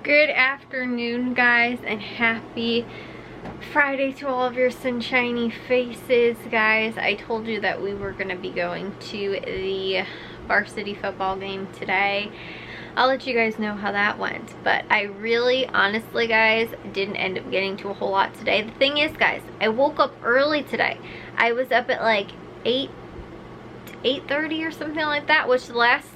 Good afternoon, guys, and happy Friday to all of your sunshiny faces, guys. I told you that we were going to be going to the varsity football game today. I'll let you guys know how that went, but I really, honestly, guys, didn't end up getting to a whole lot today. The thing is, guys, I woke up early today. I was up at like 8:30 or something like that, which the last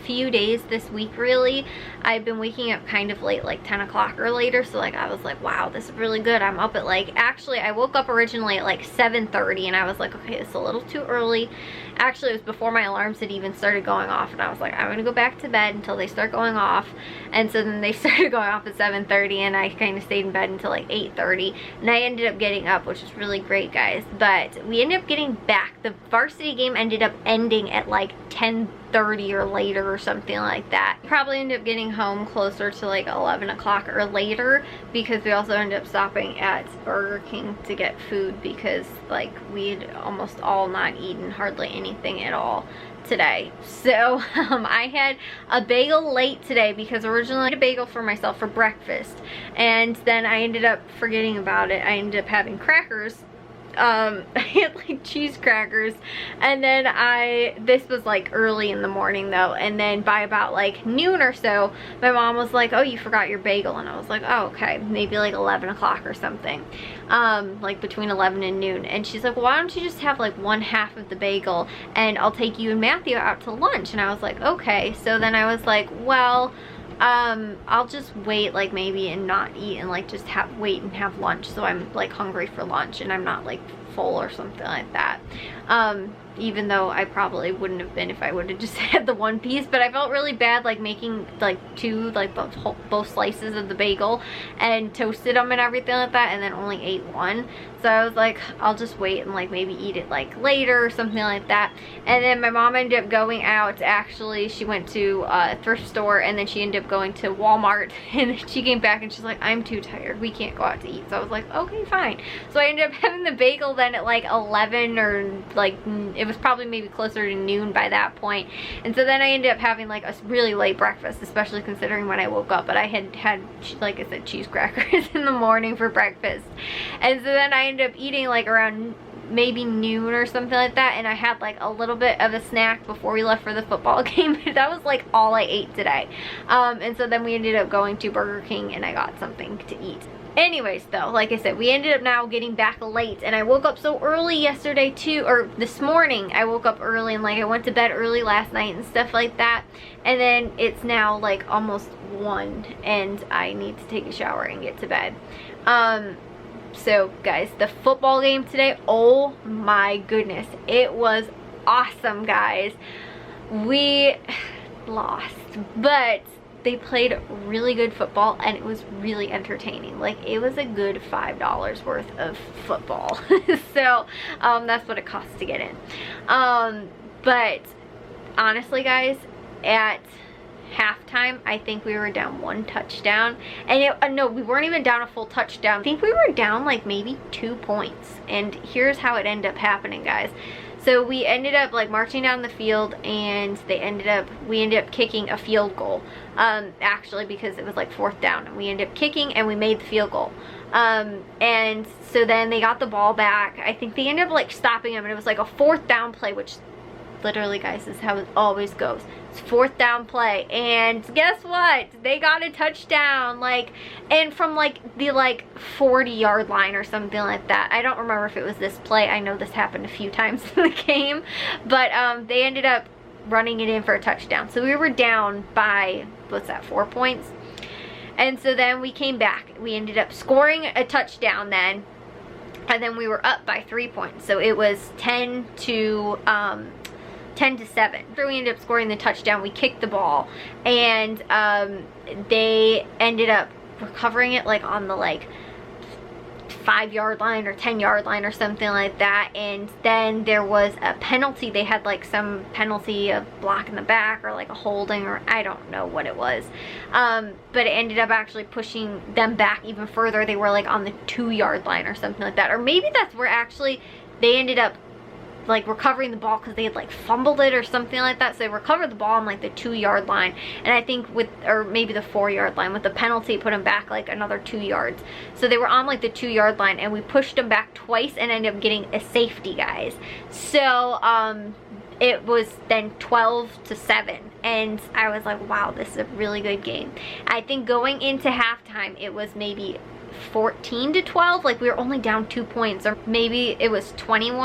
few days this week, really, I've been waking up kind of late, like 10 o'clock or later. So like I was like, wow, this is really good. I'm up at like, actually I woke up originally at like 7:30 and I was like, okay, it's a little too early. Actually, it was before my alarms had even started going off, and I was like, I'm gonna go back to bed until they start going off. And so then they started going off at 7:30 and I kind of stayed in bed until like 8:30, and I ended up getting up, which was really great, guys. But we ended up getting back. The varsity game ended up ending at like 10:30 or later or something like that. Probably ended up getting home closer to like 11 o'clock or later, because we also ended up stopping at Burger King to get food, because like we'd almost all not eaten hardly anything at all today. So I had a bagel late today, because originally I had a bagel for myself for breakfast, and then I ended up forgetting about it. I ended up having crackers. I had like cheese crackers, and then this was like early in the morning though, and then by about like noon or so, my mom was like, oh, you forgot your bagel. And I was like, oh, okay, maybe like 11 o'clock or something, like between 11 and noon. And she's like, well, why don't you just have like one half of the bagel and I'll take you and Matthew out to lunch. And I was like, okay. So then I was like, well, I'll just wait, like maybe, and not eat, and like just wait and have lunch, so I'm like hungry for lunch and I'm not like full or something like that. Even though I probably wouldn't have been if I would have just had the one piece, but I felt really bad like making like both slices of the bagel and toasted them and everything like that, and then only ate one. So I was like, I'll just wait and like maybe eat it like later or something like that. And then my mom ended up going out. Actually, she went to a thrift store, and then she ended up going to Walmart, and she came back and she's like, I'm too tired, we can't go out to eat. So I was like, okay, fine. So I ended up having the bagel then at like 11, or like it was probably maybe closer to noon by that point. And so then I ended up having like a really late breakfast, especially considering when I woke up. But I had, like I said, cheese crackers in the morning for breakfast. And so then I ended up eating like around maybe noon or something like that, and I had like a little bit of a snack before we left for the football game. That was like all I ate today. And so then we ended up going to Burger King and I got something to eat. Anyways though, like I said, we ended up now getting back late, and I woke up so early yesterday too, or this morning I woke up early, and like I went to bed early last night and stuff like that, and then it's now like almost 1 and I need to take a shower and get to bed. So guys, the football game today, oh my goodness, it was awesome, guys. We lost, but they played really good football, and it was really entertaining. Like, it was a good $5 worth of football. So that's what it costs to get in. But honestly, guys, at halftime, I think we were down 1 touchdown, and no, we weren't even down a full touchdown. I think we were down like maybe 2 points, and here's how it ended up happening, guys. So we ended up like marching down the field, and we ended up kicking a field goal, actually, because it was like 4th down, and we ended up kicking and we made the field goal. And so then they got the ball back. I think they ended up like stopping them, and it was like a 4th down play, which literally, guys, this is how it always goes. It's 4th down play, and guess what? They got a touchdown, like, and from like the 40-yard line or something like that. I don't remember if it was this play. I know this happened a few times in the game, but they ended up running it in for a touchdown. So we were down by, what's that, 4 points? And so then we came back. We ended up scoring a touchdown then, and then we were up by 3 points. So it was 10 to 7. After we ended up scoring the touchdown, we kicked the ball, and they ended up recovering it like on the 5-yard line or 10-yard line or something like that. And then there was a penalty. They had like some penalty of block in the back, or like a holding, or I don't know what it was, but it ended up actually pushing them back even further. They were like on the 2-yard line or something like that, or maybe that's where actually they ended up like recovering the ball because they had like fumbled it or something like that. So they recovered the ball on like the 2-yard line, and I think or maybe the 4-yard line, with the penalty put them back like another 2 yards. So they were on like the 2-yard line, and we pushed them back twice and ended up getting a safety, guys. So it was then 12-7, and I was like, wow, this is a really good game. I think going into halftime it was maybe 14-12, like we were only down 2 points, or maybe it was 20,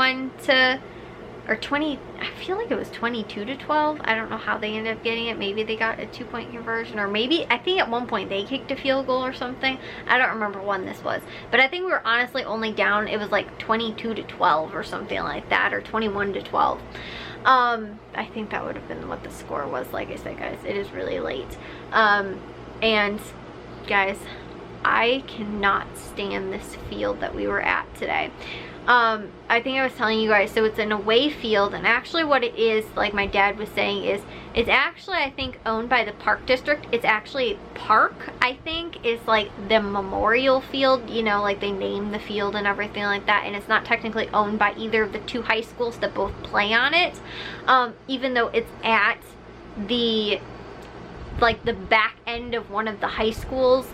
I feel like it was 22-12. I don't know how they ended up getting it. Maybe they got a 2-point conversion, or maybe, I think at one point they kicked a field goal or something. I don't remember when this was, but I think we were honestly only down, it was like 22-12 or something like that, or 21-12. I think that would have been what the score was. Like I said, guys, it is really late. And guys, I cannot stand this field that we were at today. I think I was telling you guys, so it's an away field, and actually what it is, like my dad was saying, is it's actually, I think, owned by the park district. It's actually park, I think, is like the memorial field, you know, like they name the field and everything like that, and it's not technically owned by either of the 2 high schools that both play on it, even though it's at the, like the back end of one of the high schools.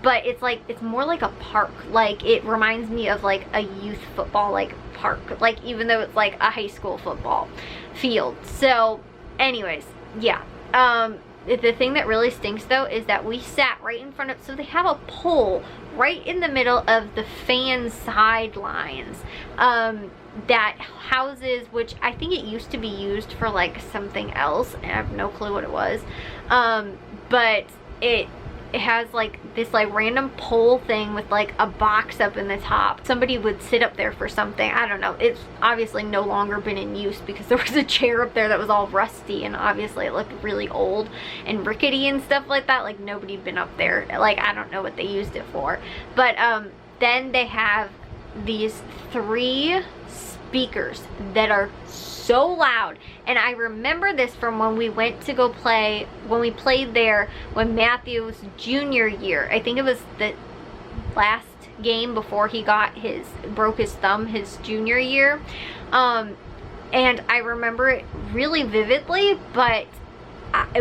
But it's like, it's more like a park. Like it reminds me of like a youth football like park, like even though it's like a high school football field. So anyways, yeah, the thing that really stinks though is that we sat right in front of, so they have a pole right in the middle of the fan sidelines that houses, which I think it used to be used for like something else, and I have no clue what it was, but it has like this like random pole thing with like a box up in the top. Somebody would sit up there for something. I don't know. It's obviously no longer been in use because there was a chair up there that was all rusty, and obviously it looked really old and rickety and stuff like that. Like nobody'd been up there. Like I don't know what they used it for. But then they have these 3 speakers that are so loud, and I remember this from when we went to go play, when we played there when Matthew's junior year. I think it was the last game before he broke his thumb his junior year, and I remember it really vividly, but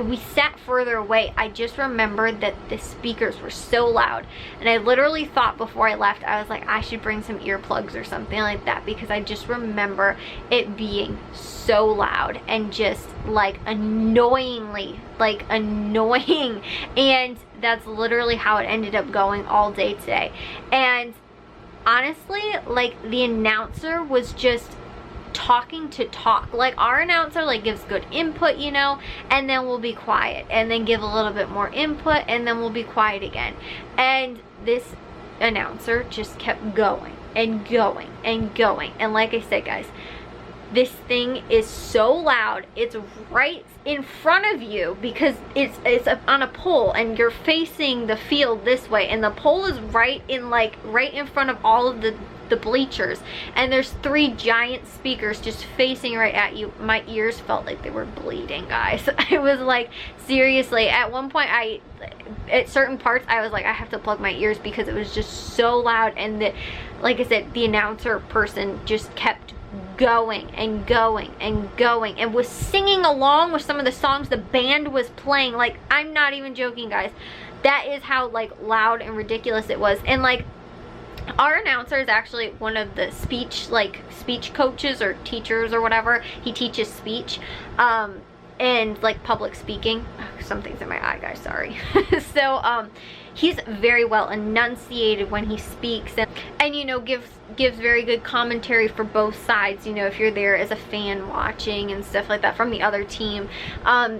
we sat further away. I just remembered that the speakers were so loud, and I literally thought before I left, I was like, I should bring some earplugs or something like that, because I just remember it being so loud and just like annoyingly like annoying. And that's literally how it ended up going all day today. And honestly, like the announcer was just talking to talk. Like our announcer like gives good input, you know, and then we'll be quiet, and then give a little bit more input, and then we'll be quiet again. And this announcer just kept going and going and going. And like I said, guys, this thing is so loud. It's right in front of you because it's on a pole, and you're facing the field this way, and the pole is right in front of all of the bleachers, and there's 3 giant speakers just facing right at you. My ears felt like they were bleeding, guys. I was like, seriously, at one point at certain parts I was like, I have to plug my ears because it was just so loud. And like I said, the announcer person just kept going and going and going, and was singing along with some of the songs the band was playing. Like, I'm not even joking, guys. That is how like loud and ridiculous it was. And like, our announcer is actually one of the speech coaches or teachers or whatever. He teaches speech and like public speaking. Oh, something's in my eye, guys, sorry. So he's very well enunciated when he speaks, and you know, gives very good commentary for both sides, you know, if you're there as a fan watching and stuff like that from the other team,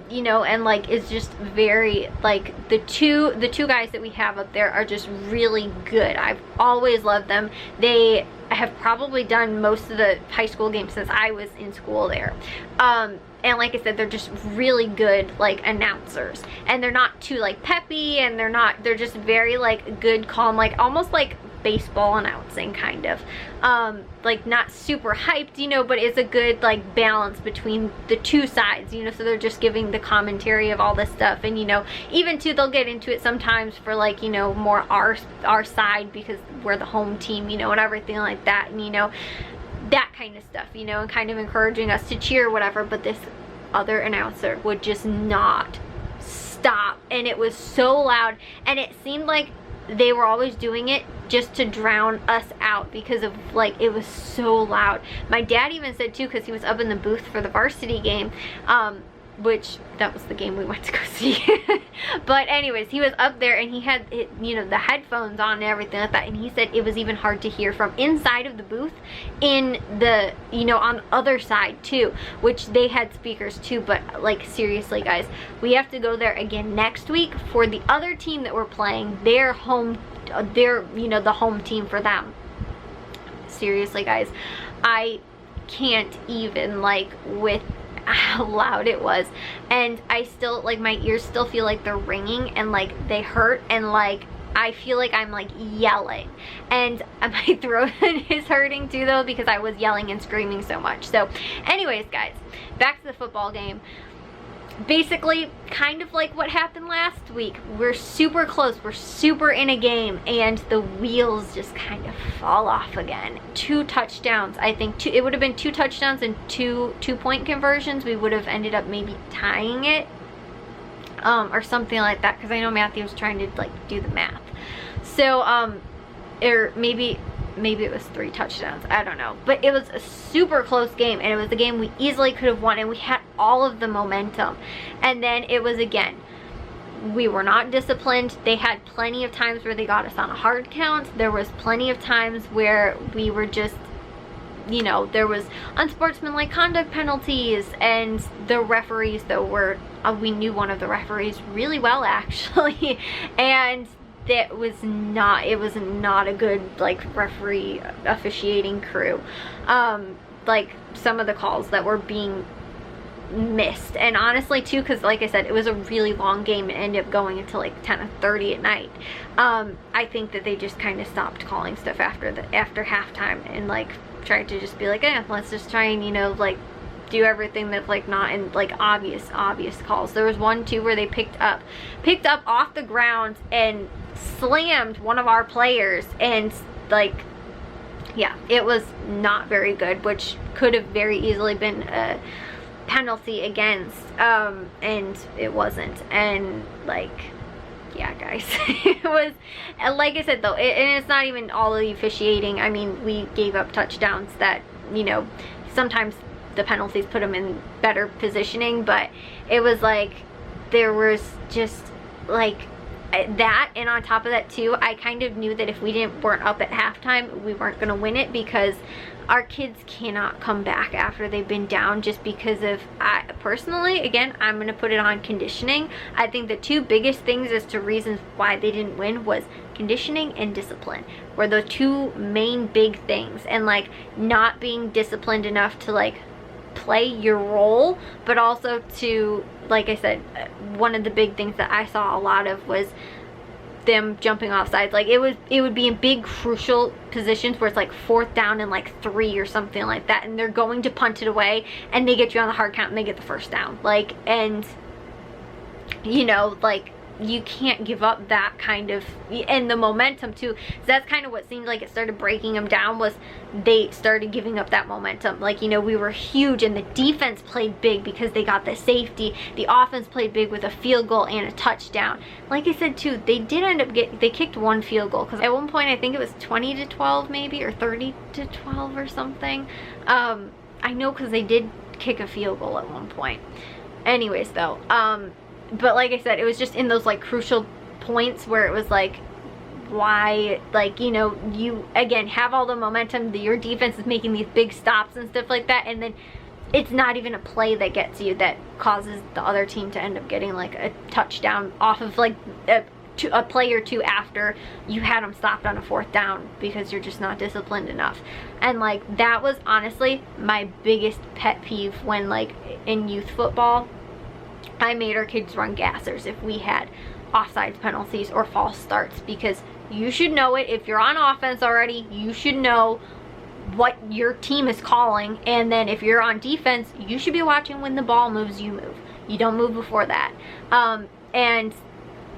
you know, and like is just very, like, the two guys that we have up there are just really good. I've always loved them. They have probably done most of the high school games since I was in school there. And like I said, they're just really good like announcers, and they're not too like peppy, and they're just very like good, calm, like almost like baseball announcing kind of, like not super hyped, you know, but it's a good like balance between the two sides, you know. So they're just giving the commentary of all this stuff, and you know, even too, they'll get into it sometimes for like, you know, more our side because we're the home team, you know, and everything like that. And you know, that kind of stuff, you know, and kind of encouraging us to cheer or whatever. But this other announcer would just not stop, and it was so loud, and it seemed like they were always doing it just to drown us out because of, like, it was so loud. My dad even said too, because he was up in the booth for the varsity game, which that was the game we went to go see. But anyways, he was up there and he had, you know, the headphones on and everything like that, and he said it was even hard to hear from inside of the booth in the, you know, on the other side too, which they had speakers too. But like, seriously guys, we have to go there again next week for the other team that we're playing, their home, their, you know, the home team for them. Seriously guys, I can't even, like, with how loud it was, and I still, like, my ears still feel like they're ringing, and like they hurt, and like I feel like I'm like yelling, and my throat is hurting too though, because I was yelling and screaming so much. So anyways guys, back to the football game. Basically, kind of like what happened last week. We're super close, we're super in a game, and the wheels just kind of fall off again. 2 touchdowns, I think. It would have been 2 touchdowns and 2 two-point conversions. We would have ended up maybe tying it, or something like that, because I know Matthew was trying to, like, do the math. So, or maybe it was 3 touchdowns, I don't know, but it was a super close game, and it was a game we easily could have won, and we had all of the momentum. And then it was, again, we were not disciplined. They had plenty of times where they got us on a hard count. There was plenty of times where we were just, you know, there was unsportsmanlike conduct penalties, and the referees though were, we knew one of the referees really well actually, and it was not a good, like, referee officiating crew. Like, some of the calls that were being missed, and honestly too, because like I said, it was a really long game. It ended up going until like 10:30 at night. I think that they just kind of stopped calling stuff after halftime, and like tried to just be like, let's just try and, you know, like, do everything that's like not in like obvious calls. There was one too where they picked up off the ground and slammed one of our players, and like, yeah, it was not very good, which could have very easily been a penalty against, and it wasn't. And like, yeah guys, it was, like I said though, and it's not even all of the officiating. I mean, we gave up touchdowns that, you know, sometimes the penalties put them in better positioning, but it was like, there was just like that, and on top of that too, I kind of knew that if we weren't up at halftime, we weren't gonna win it, because our kids cannot come back after they've been down, just because of, personally, again, I'm gonna put it on conditioning. I think the 2 biggest things as to reasons why they didn't win was conditioning and discipline, were the 2 main big things, and like not being disciplined enough to like play your role, but also to, like I said, one of the big things that I saw a lot of was them jumping off sides. Like, it would be in big crucial positions where it's like 4th down and like 3 or something like that, and they're going to punt it away, and they get you on the hard count and they get the 1st down. Like, and you know, like, you can't give up that kind of, and the momentum too. So that's kind of what seemed like it started breaking them down, was they started giving up that momentum. Like, you know, we were huge, and the defense played big because they got the safety. The offense played big with a field goal and a touchdown. Like I said too, they did end up they kicked 1 field goal, because at one point I think it was 20-12 maybe, or 30-12 or something. I know, because they did kick a field goal at one point. Anyways though, but like I said, it was just in those like crucial points where it was like, why, like, you know, you again have all the momentum, your defense is making these big stops and stuff like that, and then it's not even a play that gets you, that causes the other team to end up getting like a touchdown off of like a play or 2 after you had them stopped on a 4th down, because you're just not disciplined enough. And like, that was honestly my biggest pet peeve when, like, in youth football, I made our kids run gassers if we had offsides penalties or false starts, because you should know it. If you're on offense already, you should know what your team is calling, and then if you're on defense, you should be watching when the ball moves, you move. You don't move before that. And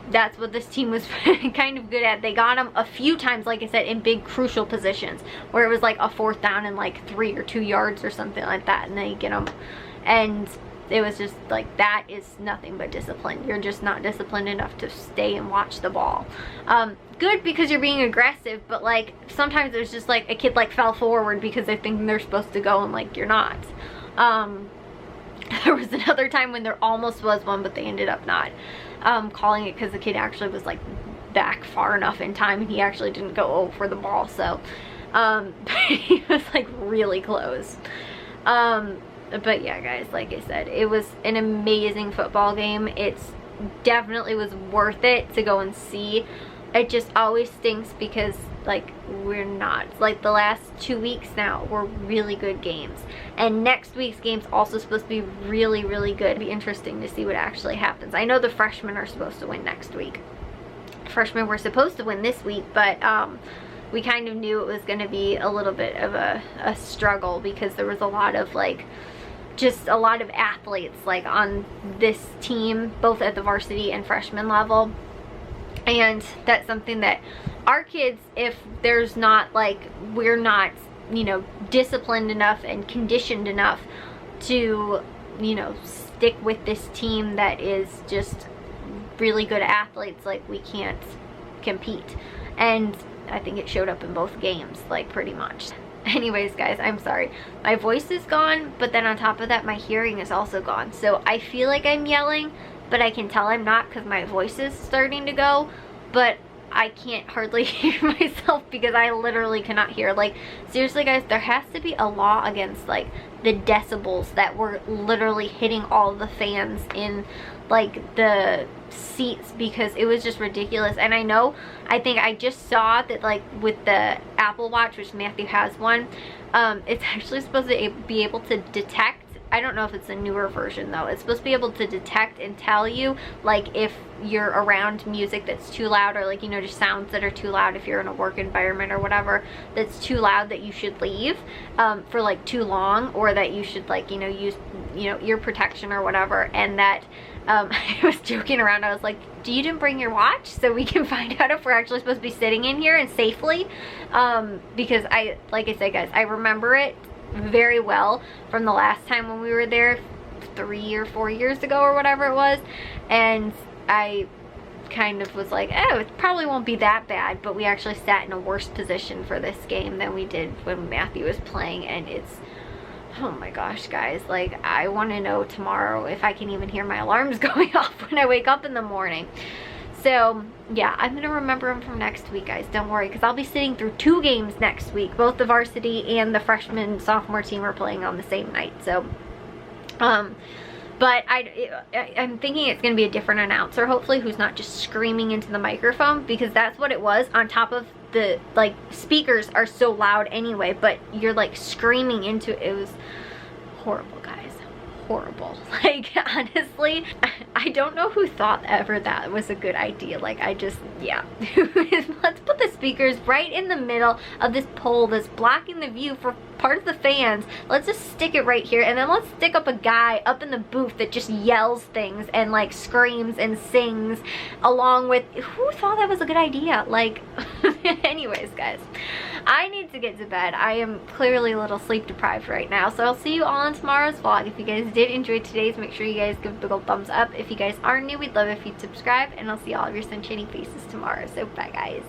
that's what this team was kind of good at. They got them a few times, like I said, in big crucial positions where it was like a 4th down and like 3 or 2 yards or something like that, and then you get them. And it was just like, that is nothing but discipline. You're just not disciplined enough to stay and watch the ball. Good because you're being aggressive, but like sometimes there's just like a kid like fell forward because they think they're supposed to go and like you're not. There was another time when there almost was one, but they ended up not calling it because the kid actually was like back far enough in time and he actually didn't go for the ball. So he was like really close. But yeah, guys, like I said, it was an amazing football game. It's definitely was worth it to go and see. It just always stinks because like we're not, like the last 2 weeks now were really good games, and next week's game's also supposed to be really, really good. It'll be interesting to see what actually happens. I know the freshmen are supposed to win next week. Freshmen were supposed to win this week, but we kind of knew it was going to be a little bit of a struggle because there was a lot of like, just a lot of athletes like on this team, both at the varsity and freshman level. And that's something that our kids, if there's not like, we're not, you know, disciplined enough and conditioned enough to, you know, stick with this team that is just really good athletes, like we can't compete. And I think it showed up in both games, like pretty much. Anyways, guys, I'm sorry. My voice is gone, but then on top of that, my hearing is also gone. So I feel like I'm yelling, but I can tell I'm not because my voice is starting to go, but I can't hardly hear myself because I literally cannot hear. Like, seriously, guys, there has to be a law against, like, the decibels that were literally hitting all the fans in, like, the seats because it was just ridiculous. And I know, I think I just saw that, like, with the Apple Watch, which Matthew has one, it's actually supposed to be able to detect, I don't know if it's a newer version though, it's supposed to be able to detect and tell you like if you're around music that's too loud, or like, you know, just sounds that are too loud if you're in a work environment or whatever that's too loud, that you should leave for like too long, or that you should like, you know, use, you know, ear protection or whatever. And that I was joking around, I was like, you didn't bring your watch so we can find out if we're actually supposed to be sitting in here and safely, because I, like I said, guys, I remember it very well from the last time when we were there 3 or 4 years ago or whatever it was, and I kind of was like, oh, it probably won't be that bad, but we actually sat in a worse position for this game than we did when Matthew was playing. And it's, oh my gosh, guys, like I want to know tomorrow if I can even hear my alarms going off when I wake up in the morning. So yeah, I'm gonna remember them from next week, guys, don't worry, because I'll be sitting through 2 games next week. Both the varsity and the freshman sophomore team are playing on the same night. So but I'm thinking it's gonna be a different announcer, hopefully, who's not just screaming into the microphone, because that's what it was. On top of the, like, speakers are so loud anyway, but you're like screaming into it. It was horrible, guys. Horrible. Like, honestly, I don't know who thought ever that was a good idea. Like, I just, yeah. Let's put the speakers right in the middle of this pole that's blocking the view for part of the fans. Let's just stick it right here, and then let's stick up a guy up in the booth that just yells things and like screams and sings along with, who thought that was a good idea? Like, anyways, guys, I need to get to bed. I am clearly a little sleep deprived right now, so I'll see you all in tomorrow's vlog. If you guys did enjoy today's, make sure you guys give a big old thumbs up. If you guys are new, we'd love if you'd subscribe, and I'll see all of your sunshiny faces tomorrow. So bye, guys.